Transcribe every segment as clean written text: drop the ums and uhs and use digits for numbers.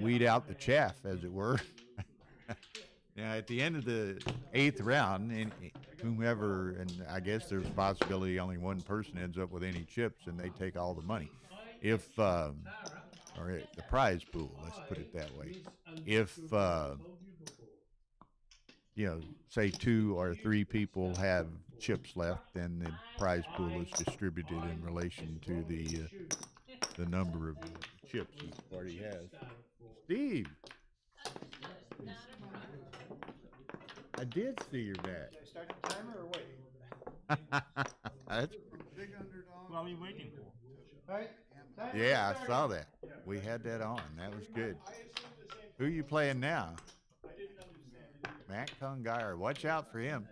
weed out the chaff, as it were. Now, at the end of the eighth round, and whomever, and I guess there's a possibility only one person ends up with any chips, and they take all the money. If or the prize pool, let's put it that way. If say two or three people have chips left, then the prize pool is distributed in relation to the number of chips each party has. Steve, I did see your bat. Should I start the timer or wait? That's, What are we waiting for? Right? yeah, I saw that. We had that on. That was good. Who are you playing now? Matt Kungar. Watch out for him.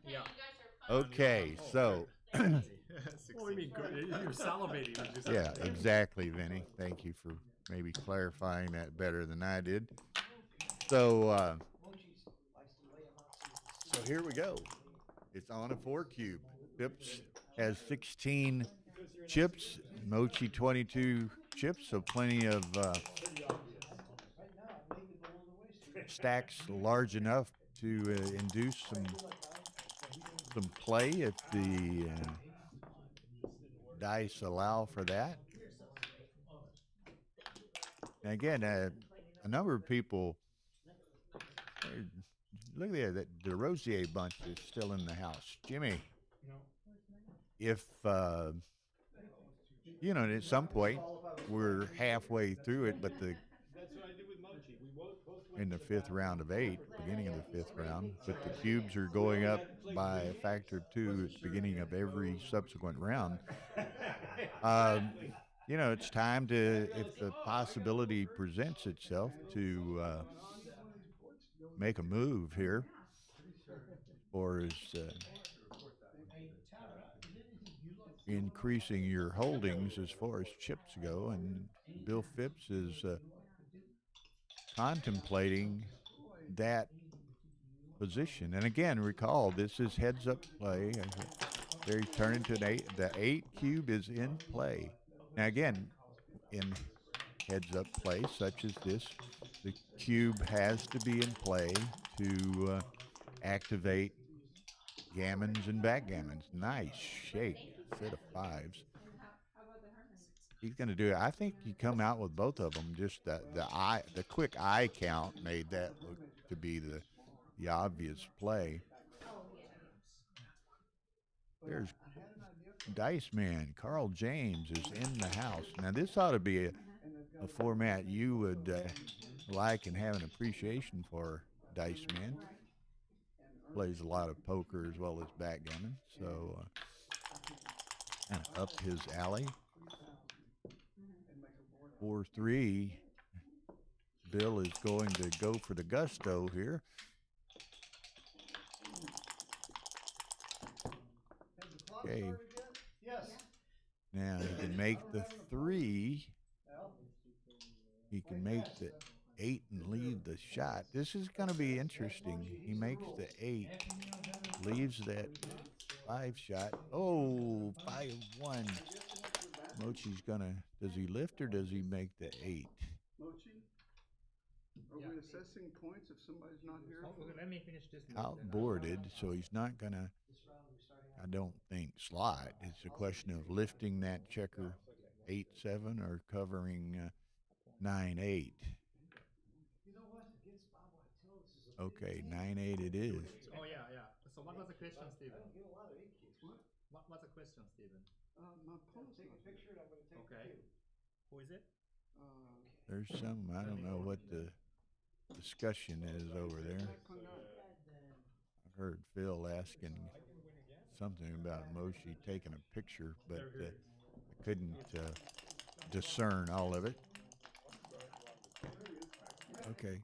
Yeah. Okay, so. What do you mean good? You're salivating. Yeah, exactly, Vinny. Thank you for maybe clarifying that better than I did. So here we go. It's on a 4-cube. Pips has 16 chips, Mochy 22 chips, so plenty of stacks large enough to induce some play if the dice allow for that. And again, a number of people, look there, that the Rosier bunch is still in the house. Jimmy, if, at some point we're halfway through it, but in the fifth round of 8, beginning of the fifth round, but the cubes are going up by a factor of 2 at the beginning of every subsequent round. It's time to, if the possibility presents itself, to make a move here, or is increasing your holdings as far as chips go. And Bill Phipps is contemplating that position. And again, recall, this is heads up play. They're turning to an 8. The 8 cube is in play. Now again, in heads up play such as this, the cube has to be in play to activate gammons and backgammons. Nice shake, set of 5s. He's going to do it. I think he come out with both of them. Just the quick eye count made that look to be the obvious play. There's Dice Man. Carl James is in the house. Now this ought to be a format you would like and have an appreciation for. Dice Man plays a lot of poker as well as backgammon, so kind of up his alley. 4-3. Bill is going to go for the gusto here. Okay. Yes. Now he can make the 3. He can make the 8 and leave the shot. This is going to be interesting. He makes the 8, leaves that 5 shot. Oh, 5-1. Mochy's gonna. Does he lift or does he make the 8? Mochy, are we assessing points if somebody's not here? Let me finish this. Outboarded, so he's not gonna. I don't think slot. It's a question of lifting that checker 8-7 or covering 9-8. Okay, 9-8 it is. Oh yeah. So what was the question, Stephen? What was the question, Stephen? My opponent's Take a picture and I'm going to take Okay. the cube. Who is it? There's some, I don't know what the discussion is over there. I heard Phil asking something about Mochy taking a picture, but I couldn't discern all of it. Okay.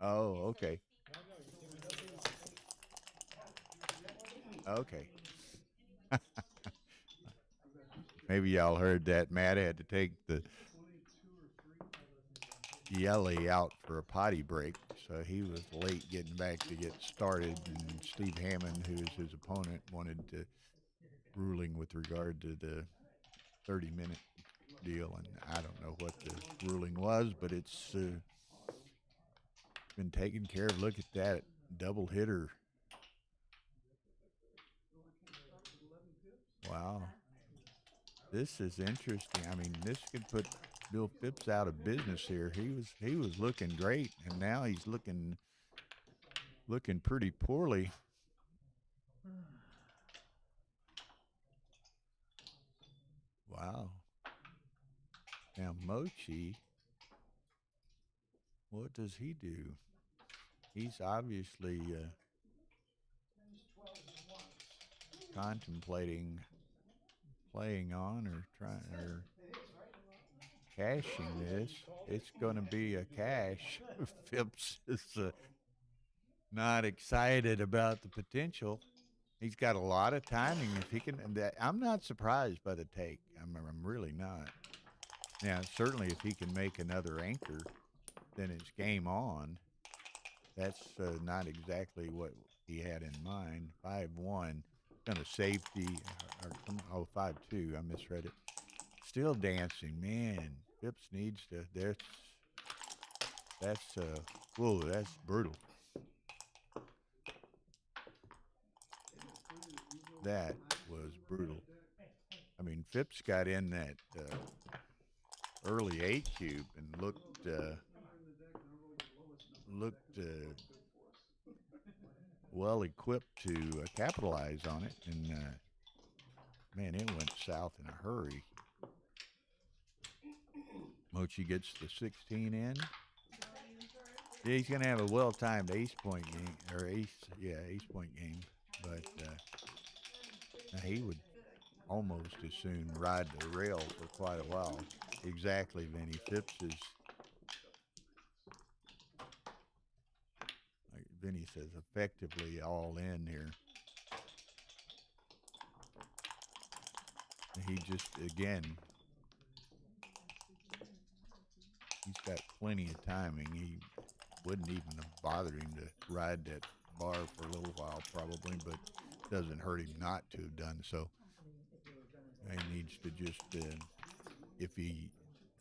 Oh, okay. Okay. Maybe y'all heard that. Matt had to take the Jelly out for a potty break, so he was late getting back to get started. And Steve Hammond, who is his opponent, wanted to ruling with regard to the 30-minute deal, and I don't know what the ruling was, but it's been taken care of. Look at that double hitter. Wow. This is interesting. I mean, this could put Bill Phipps out of business here. He was looking great, and now he's looking pretty poorly. Wow. Now Mochy, what does he do? He's obviously contemplating playing on or trying or cashing this. It's going to be a cash. Phipps is not excited about the potential. He's got a lot of timing. If he can, and I'm not surprised by the take. I'm really not. Now, certainly, if he can make another anchor, then it's game on. That's not exactly what he had in mind. 5-1, done a safety, or 5-2. I misread it. Still dancing, man. Phipps needs to. Whoa, that's brutal. That was brutal. I mean, Phipps got in that early 8 cube and looked well equipped to capitalize on it, and man, it went south in a hurry. Mochy gets the 16 in. Yeah, he's gonna have a well-timed ace point game, or ace point game, but he would almost as soon ride the rail for quite a while. Exactly, Vinny. Phipps is, like Vinny says, effectively all in here. He just, again, he's got plenty of timing. He wouldn't even have bothered him to ride that bar for a little while probably, but doesn't hurt him not to have done so. He needs to just, if he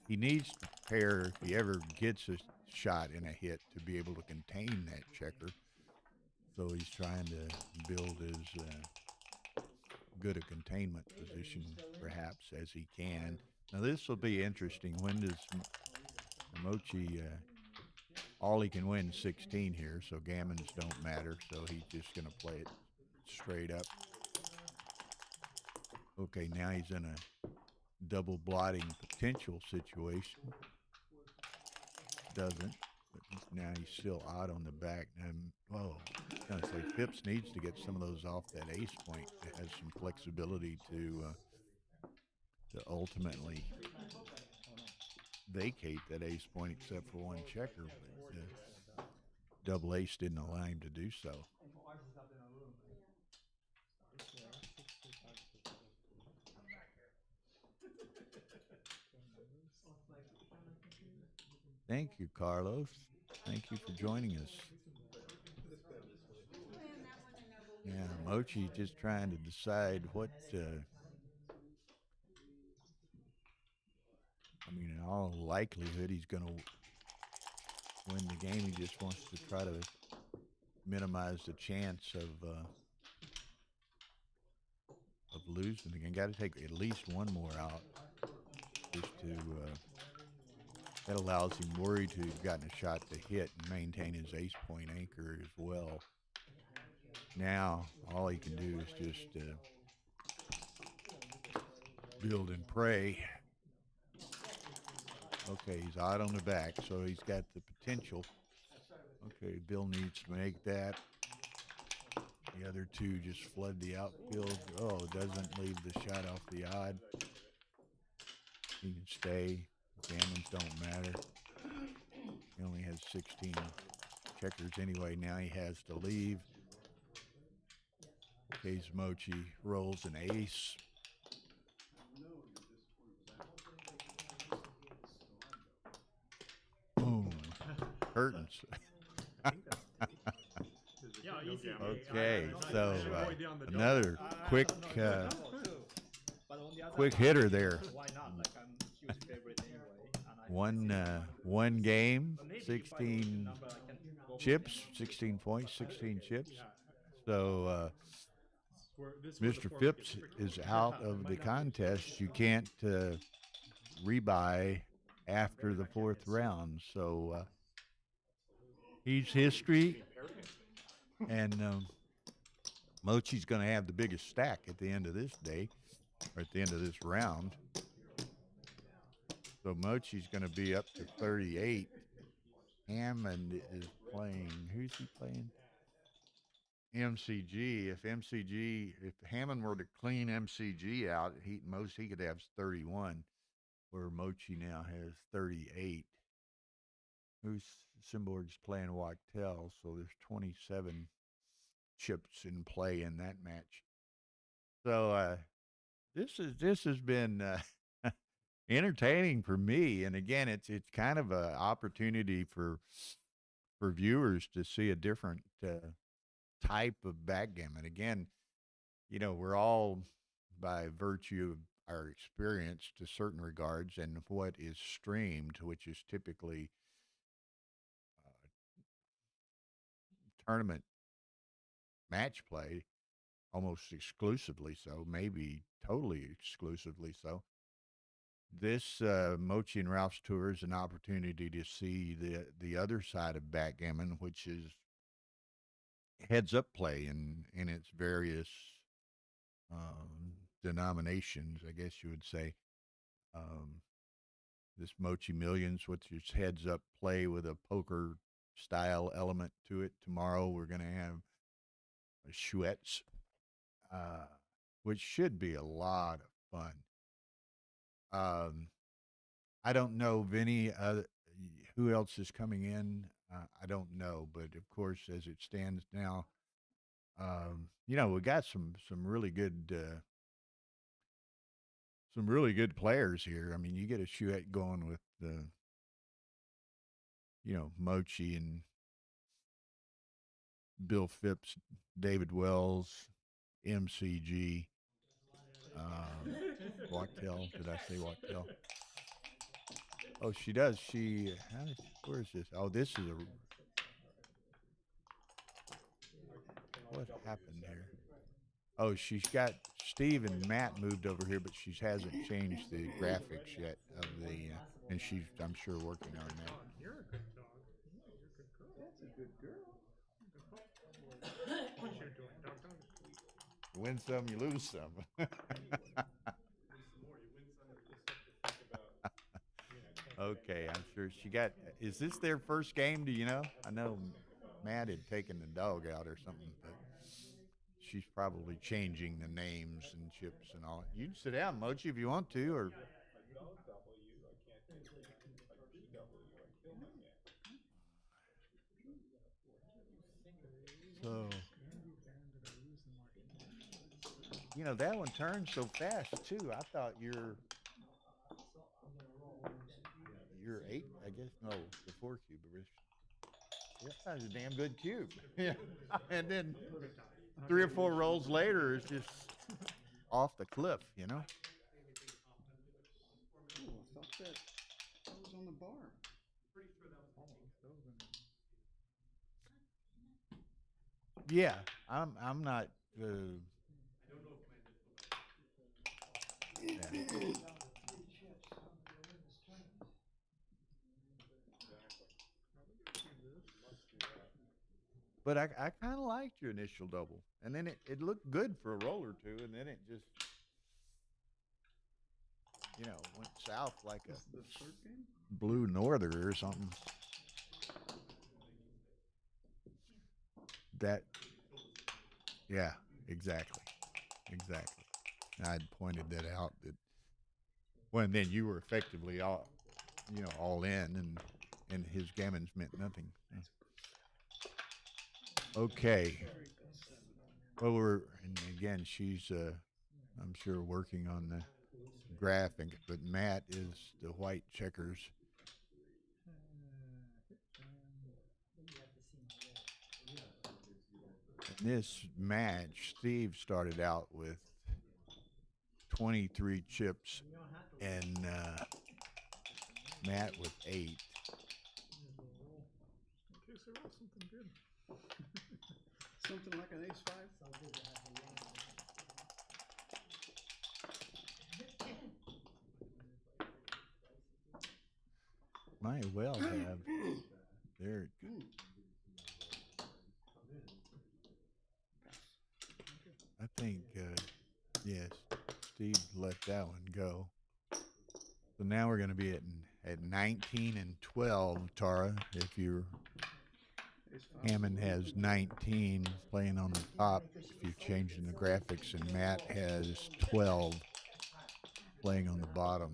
needs to pair, if he ever gets a shot in a hit, to be able to contain that checker. So he's trying to build as good a containment position perhaps as he can. Now this will be interesting. When does Mochy, all he can win 16 here, so gammons don't matter, so he's just going to play it straight up. Okay, now he's in a double blotting potential situation. Doesn't, but now he's still odd on the back. And whoa, I was gonna say Phipps needs to get some of those off that ace point. It has some flexibility to ultimately vacate that ace point, except for one checker. But double ace didn't allow him to do so. Thank you, Carlos. Thank you for joining us. Yeah, Mochy just trying to decide what, I mean, in all likelihood, he's going to win the game. He just wants to try to minimize the chance of losing again. Got to take at least one more out, just to that allows him worry to have gotten a shot to hit and maintain his ace point anchor as well. Now all he can do is just build and pray. Okay, he's out on the back, so he's got the potential. Okay, Bill needs to make that. The other two just flood the outfield. Oh, doesn't leave the shot off the odd. He can stay. Gammons don't matter. He only has 16 checkers anyway. Now he has to leave. Case Mochy rolls an ace. Boom. curtains. Yeah, easy. Okay, so another another quick quick hitter there. Why not? Like I'm huge favorite anyway, and I One game, 16 number I can go for chips, anyone. 16 points, 16 chips. Yeah. So This was the Mr. format Phipps gets quicker. is out of the contest. You can't rebuy after the fourth round. So he's history, and Mochy's going to have the biggest stack at the end of this day, or at the end of this round. So Mochy's going to be up to 38. Hammond is playing. Who's he playing? MCG. If Hammond were to clean MCG out, he could have 31, where Mochy now has 38. Who's Simborg's playing Wachtel, so there's 27 chips in play in that match. So this has been entertaining for me, and again, it's kind of an opportunity for viewers to see a different type of backgammon. Again, we're all, by virtue of our experience to certain regards, and what is streamed, which is typically tournament match play, almost exclusively so, maybe totally exclusively so. This Mochy and Ralph's tour is an opportunity to see the other side of backgammon, which is heads up play in its various denominations, I guess you would say. Um, this Mochy Millions, which is heads up play with a poker style element to it. Tomorrow we're going to have a Chouettes, which should be a lot of fun. I don't know, Vinny, who else is coming in. I don't know, but of course, as it stands now, we got some really good players here. I mean, you get a Chouette going with the Mochy and Bill Phipps, David Wells, MCG, Wachtel. Did I say Wachtel? Oh, she does. Where is this? Oh, this is what happened here? Oh, she's got Steve and Matt moved over here, but she hasn't changed the graphics yet of the, and she's, I'm sure, working on that. You're a good dog. You're a good girl. That's a good girl. What you doing, dog? You win some, you lose some. Okay, I'm sure she got. Is this their first game? Do you know? I know Matt had taken the dog out or something, but she's probably changing the names and chips and all. You can sit down, Mochi, if you want to, or. So, that one turned so fast too. I thought you're 8, I guess. No, the 4 cube. That was a damn good cube. Yeah, and then 3 or 4 rolls later, it's just off the cliff. Ooh, I thought that was on the bar. Yeah, I'm not. Yeah. But I kind of liked your initial double, and then it looked good for a roll or two, and then it just went south like a The third game? blue norther or something. That, yeah, exactly. I'd pointed that out. Well, and then you were effectively all in, and his gammons meant nothing. Okay. Well, and again, she's, I'm sure, working on the graphic, but Matt is the white checkers. In this match, Steve started out with 23 chips and Matt with 8. In case I roll something good. Something like an ace-5? Might well have. There. I think, yes, Steve let that one go. So now we're going to be at 19 and 12, Tara. If you're Hammond has 19 playing on the top. If you're changing the graphics, and Matt has 12 playing on the bottom.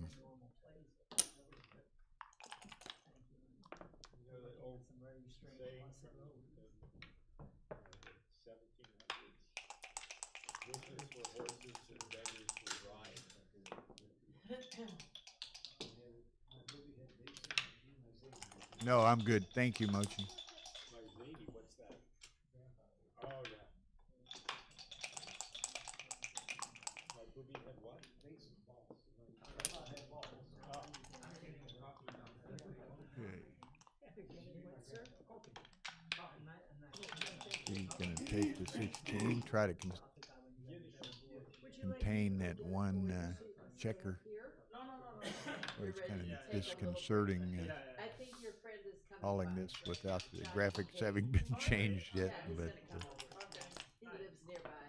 No, I'm good. Thank you, Mochy. What's that? Oh, yeah. My booby had what? Okay. He's going to take the 16, try to contain that one checker. Where it's kind of disconcerting I think your friend is coming calling by. this without the graphics having been changed yet, but He lives nearby.